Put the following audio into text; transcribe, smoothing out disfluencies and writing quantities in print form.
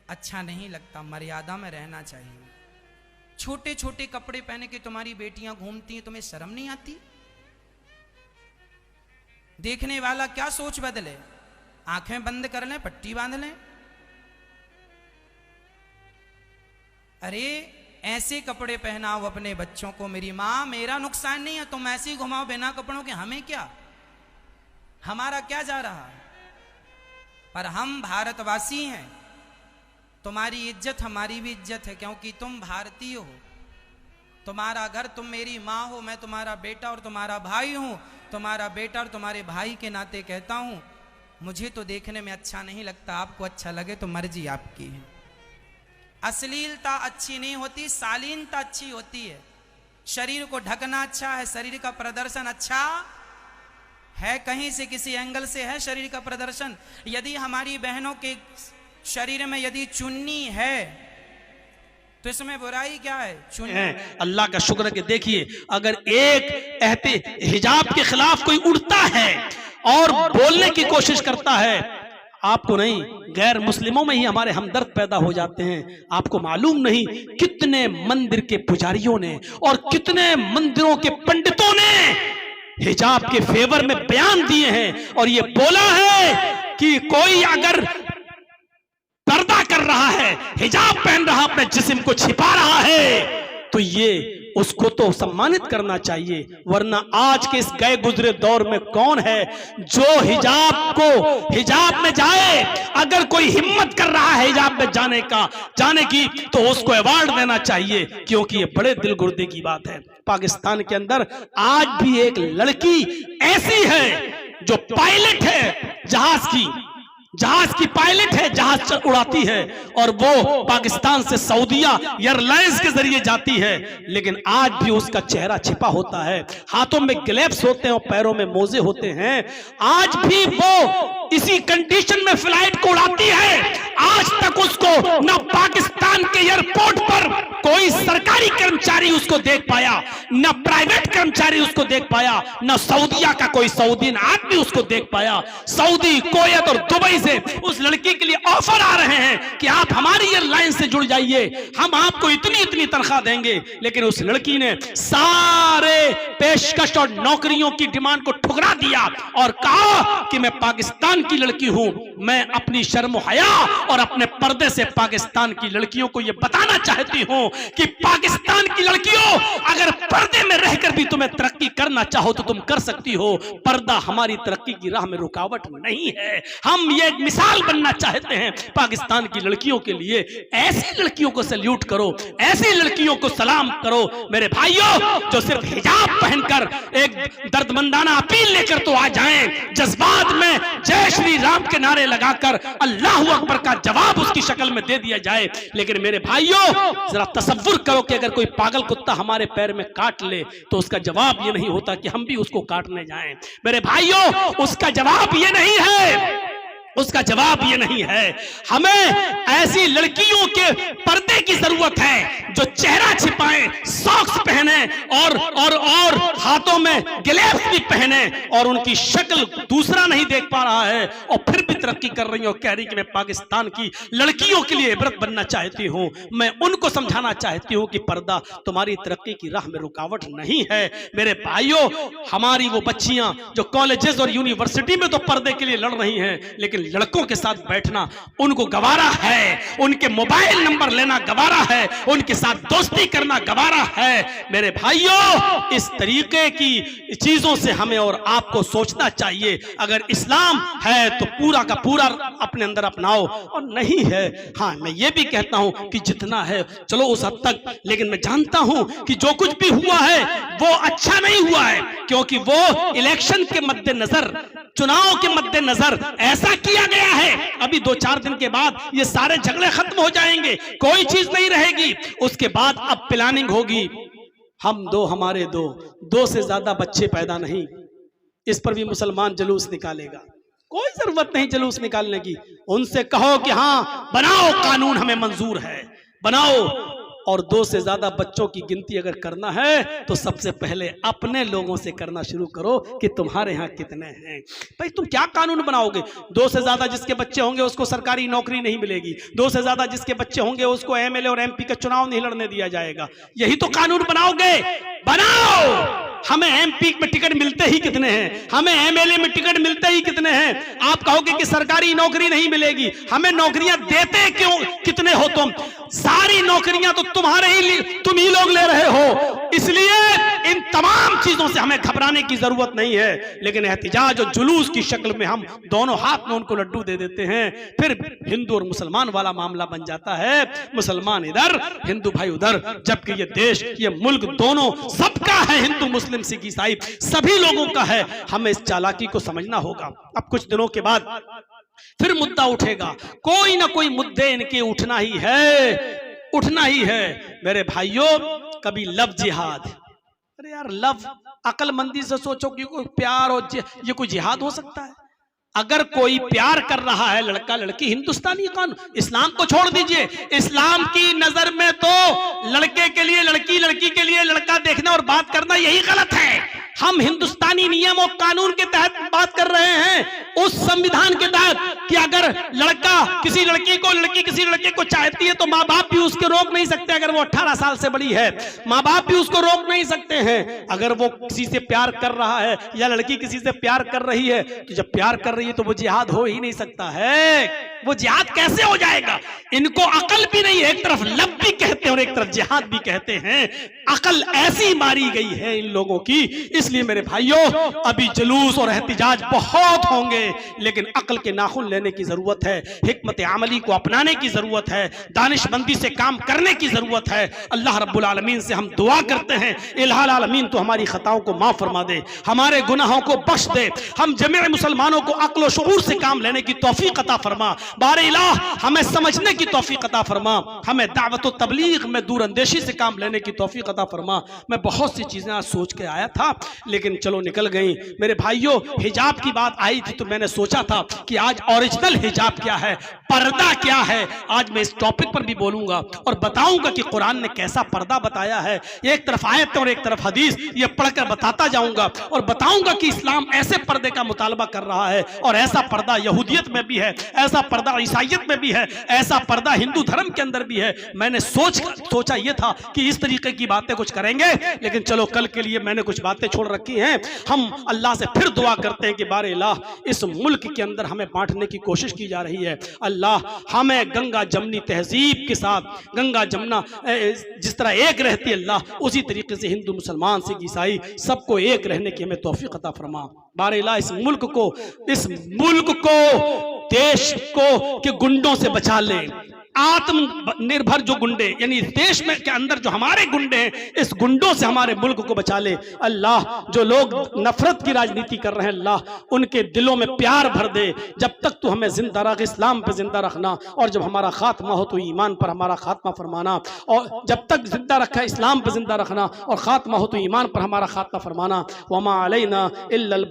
अच्छा नहीं लगता, मर्यादा में रहना चाहिए। छोटे छोटे कपड़े पहने के तुम्हारी बेटियां घूमती हैं, तुम्हें शर्म नहीं आती? देखने वाला क्या सोच बदले, आंखें बंद कर लें, पट्टी बांध लें। अरे ऐसे कपड़े पहनाओ अपने बच्चों को। मेरी माँ, मेरा नुकसान नहीं है, तुम ऐसे ही घुमाओ बिना कपड़ों के, हमें क्या, हमारा क्या जा रहा। पर हम भारतवासी हैं, तुम्हारी इज्जत हमारी भी इज्जत है, क्योंकि तुम भारतीय हो। तुम्हारा घर, तुम मेरी माँ हो, मैं तुम्हारा बेटा और तुम्हारा भाई हूं। तुम्हारा बेटा और तुम्हारे भाई के नाते कहता हूं, मुझे तो देखने में अच्छा नहीं लगता, आपको अच्छा लगे तो मर्जी आपकी है। अश्लीलता अच्छी नहीं होती, शालीनता अच्छी होती है। शरीर को ढकना अच्छा है, शरीर का प्रदर्शन अच्छा है, कहीं से किसी एंगल से है शरीर का प्रदर्शन। यदि हमारी बहनों के शरीर में यदि चुन्नी है तो इसमें बुराई क्या है? चुन्नी। अल्लाह का शुक्र है कि देखिए, अगर एक एहते हिजाब के खिलाफ कोई उड़ता है और बोलने की कोशिश करता है, आपको नहीं, गैर मुस्लिमों में ही हमारे हमदर्द पैदा हो जाते हैं। आपको मालूम नहीं कितने मंदिर के पुजारियों ने और कितने मंदिरों के पंडितों ने हिजाब के फेवर में बयान दिए हैं और ये बोला है कि कोई अगर पर्दा कर रहा है, हिजाब पहन रहा, अपने जिस्म को छिपा रहा है, तो ये उसको तो सम्मानित करना चाहिए। वरना आज के इस गए गुजरे दौर में कौन है जो हिजाब में जाए? अगर कोई हिम्मत कर रहा है हिजाब में जाने की तो उसको अवार्ड देना चाहिए, क्योंकि ये बड़े दिल गुर्दे की बात है। पाकिस्तान के अंदर आज भी एक लड़की ऐसी है जो पायलट है, जहाज की पायलट है, जहाज उड़ाती है, और वो पाकिस्तान से सऊदिया एयरलाइंस के जरिए जाती है, लेकिन आज भी उसका चेहरा छिपा होता है, हाथों में ग्लव्स होते हैं और पैरों में मोजे होते हैं। आज भी वो इसी कंडीशन में फ्लाइट को उड़ाती है। आज तक उसको न पाकिस्तान के एयरपोर्ट पर कोई सरकारी कर्मचारी उसको देख पाया, न प्राइवेट कर्मचारी उसको देख पाया, न सऊदिया का कोई सऊदी आदमी उसको देख पाया। सऊदी, कुवैत और दुबई से उस लड़की के लिए ऑफर आ रहे हैं कि आप हमारी एयरलाइन से जुड़ जाइए, हम आपको इतनी इतनी तनख्वाह देंगे। लेकिन उस लड़की ने सारे पेशकश और नौकरियों की डिमांड को ठुकरा दिया और कहा कि मैं पाकिस्तान की लड़की हूं। मैं अपनी शर्म हया और अपने पर्दे से पाकिस्तान की लड़कियों को यह बताना चाहती हूं कि पाकिस्तान की लड़कियों, अगर पर्दे में रहकर भी तुम्हें तरक्की करना चाहो तो तुम कर सकती हो। पर्दा हमारी तरक्की की राह में रुकावट नहीं है। हम ये मिसाल बनना चाहते हैं पाकिस्तान की लड़कियों के लिए। ऐसी लड़कियों को सैल्यूट करो, ऐसी लड़कियों को सलाम करो मेरे भाइयों, जो सिर्फ हिजाब पहनकर एक दर्दमंदाना अपील लेकर तो आ जाएं, जज्बात में जय श्री राम के नारे लगाकर अल्लाह अकबर का जवाब उसकी शक्ल में दे दिया जाए। लेकिन मेरे भाइयों, जरा तसव्वुर करो कि अगर कोई पागल कुत्ता हमारे पैर में काट ले तो उसका जवाब ये नहीं होता कि हम भी उसको काटने जाएं। मेरे भाइयों, उसका जवाब ये नहीं है, उसका जवाब ये नहीं है। हमें ऐसी लड़कियों के पर्दे की जरूरत है जो चेहरा छिपाएं, सॉक्स पहने और हाथों में ग्लव्स भी पहने और उनकी शक्ल दूसरा नहीं देख पा रहा है और फिर भी तरक्की कर रही है और कह रही कि मैं पाकिस्तान की लड़कियों के लिए इबरत बनना चाहती हूं। मैं उनको समझाना चाहती हूं कि पर्दा तुम्हारी तरक्की की राह में रुकावट नहीं है। मेरे भाइयों, हमारी वो बच्चियां जो कॉलेजेस और यूनिवर्सिटी में तो पर्दे के लिए लड़ रही हैं, लेकिन लड़कों के साथ बैठना उनको गवारा है, उनके मोबाइल नंबर लेना गवारा है, उनके साथ दोस्ती करना गवारा है। मेरे भाइयों, इस तरीके की चीजों से हमें और आपको सोचना चाहिए। अगर इस्लाम है तो पूरा का पूरा अपने अंदर अपनाओ, और नहीं है, हाँ मैं ये भी कहता हूं कि जितना है चलो उस हद तक, लेकिन मैं जानता हूं कि जो कुछ भी हुआ है वो अच्छा नहीं हुआ है, क्योंकि वो इलेक्शन के मद्देनजर, चुनाव के मद्देनजर ऐसा किया गया है। अभी 2-4 दिन के बाद ये सारे झगड़े खत्म हो जाएंगे, कोई चीज नहीं रहेगी। उसके बाद अब प्लानिंग होगी, हम दो हमारे दो से ज्यादा बच्चे पैदा नहीं। इस पर भी मुसलमान जुलूस निकालेगा, कोई जरूरत नहीं जुलूस निकालने की। उनसे कहो कि हाँ बनाओ कानून, हमें मंजूर है, बनाओ। और 2 से ज्यादा बच्चों की गिनती अगर करना है तो सबसे पहले अपने लोगों से करना शुरू करो कि तुम्हारे यहाँ कितने हैं। भाई तुम क्या कानून बनाओगे? 2 से ज्यादा जिसके बच्चे होंगे उसको सरकारी नौकरी नहीं मिलेगी, 2 से ज्यादा जिसके बच्चे होंगे उसको एमएलए और एमपी का चुनाव नहीं लड़ने दिया जाएगा। यही तो कानून बनाओगे? बनाओ। हमें एमपी में टिकट मिलते ही कितने हैं, हमें एमएलए में टिकट मिलते ही कितने हैं। आप कहोगे कि सरकारी नौकरी नहीं मिलेगी, हमें नौकरियां देते क्यों कितने हो तुम? सारी नौकरियां तो तुम ही लोग ले रहे हो। इसलिए इन तमाम चीजों से हमें घबराने की जरूरत नहीं है। लेकिन एहतिजाज और जुलूस की शक्ल में हम दोनों हाथ में उनको लड्डू दे देते हैं, फिर हिंदू और मुसलमान वाला मामला बन जाता है। मुसलमान इधर, हिंदू भाई उधर, जबकि ये देश, ये मुल्क दोनों सबका है, हिंदू मुस्लिम सिख ईसाई सभी लोगों का है। हमें इस चालाकी को समझना होगा। अब कुछ दिनों के बाद फिर मुद्दा उठेगा, कोई ना कोई मुद्दे इनके उठना ही है, उठना ही है। मेरे भाइयों, कभी लव जिहाद, अरे यार लव, अकलमंदी से सोचो कि कोई प्यार और ये कोई जिहाद हो सकता है? अगर कोई प्यार कर रहा है लड़का लड़की, हिंदुस्तानी कानून, इस्लाम को छोड़ दीजिए, इस्लाम की नजर में तो लड़के के लिए लड़की, लड़की के लिए लड़का देखना और बात करना यही गलत है। हम हिंदुस्तानी नियम और कानून के तहत बात कर रहे हैं, उस संविधान के तहत कि अगर लड़का किसी लड़की को, लड़की किसी लड़के को चाहती है तो माँ बाप भी उसके रोक नहीं सकते। अगर वो 18 साल से बड़ी है, माँ बाप भी उसको रोक नहीं सकते हैं। अगर वो किसी से प्यार कर रहा है या लड़की किसी से प्यार कर रही है, तो जब प्यार कर रही है तो वो जिहाद हो ही नहीं सकता है। वो जिहाद कैसे हो जाएगा? इनको अकल भी नहीं है, एक तरफ लव भी कहते हैं और एक तरफ जिहाद भी कहते हैं। अकल ऐसी मारी गई है इन लोगों की। इसलिए मेरे भाइयों, अभी जुलूस और एहतिजाज बहुत होंगे, लेकिन अकल के नाखून लेने की जरूरत है, हिकमत अमली को अपनाने की जरूरत है, दानिशमंदी से काम करने की जरूरत है। अल्लाह रब्बुल आलमीन से हम दुआ करते हैं, इलाहुल आलमीन तो हमारी खताओं को माफ फरमा दे, हमारे गुनाहों को बख्श दे, हम जमीअ मुसलमानों को अक्ल और शऊर से काम लेने की तौफीक अता फरमा। बारे इलाह हमें समझने की तौफीक अता फरमा, हमें दावत व तबलीग में दूर अंदेशी से काम लेने की तौफीक अता फरमा। मैं बहुत सी चीजें आज सोच के आया था, लेकिन चलो निकल गई। मेरे भाइयों, हिजाब की बात आई थी तो मैंने सोचा था कि आज ओरिजिनल हिजाब क्या है, पर्दा क्या है, आज मैं इस टॉपिक पर भी बोलूंगा और बताऊंगा कि कुरान ने कैसा पर्दा बताया है। एक तरफ आयत और एक तरफ हदीस, ये पढ़कर बताता जाऊंगा और बताऊंगा कि इस्लाम ऐसे पर्दे का मुतालबा कर रहा है और ऐसा पर्दा यहूदियत में भी है, ऐसा पर्दा ईसाइयत में भी है, ऐसा पर्दा हिंदू धर्म के अंदर भी है। मैंने सोचा यह था कि इस तरीके की बातें कुछ करेंगे, लेकिन चलो कल के लिए मैंने कुछ बातें छोड़ रखी हैं। हम अल्लाह से फिर दुआ करते हैं कि बारे अल्लाह इस मुल्क के अंदर हमें बांटने की कोशिश की जा रही है। अल्लाह हमें गंगा जमनी तहजीब के साथ, गंगा जमुना जिस तरह एक रहती है अल्लाह, उसी तरीके से हिंदू मुसलमान सिख ईसाई सबको एक रहने की हमें तौफीक अता फरमा। बारे अल्लाह इस मुल्क को देश को के गुंडों से बचा ले। आत्मनिर्भर जो गुंडे, यानी देश में के अंदर जो हमारे गुंडे हैं, इस गुंडों से हमारे मुल्क को बचा ले। अल्लाह जो लोग नफरत की राजनीति कर रहे हैं, अल्लाह उनके दिलों में प्यार भर दे। जब तक तू हमें जिंदा रख, इस्लाम पे जिंदा रखना, और जब हमारा खात्मा हो तो ईमान पर हमारा खात्मा फरमाना। और जब तक जिंदा रखा इस्लाम पे जिंदा रखना और खात्मा हो तो ईमान पर हमारा खात्मा फरमाना। वमा अलैना इल्लल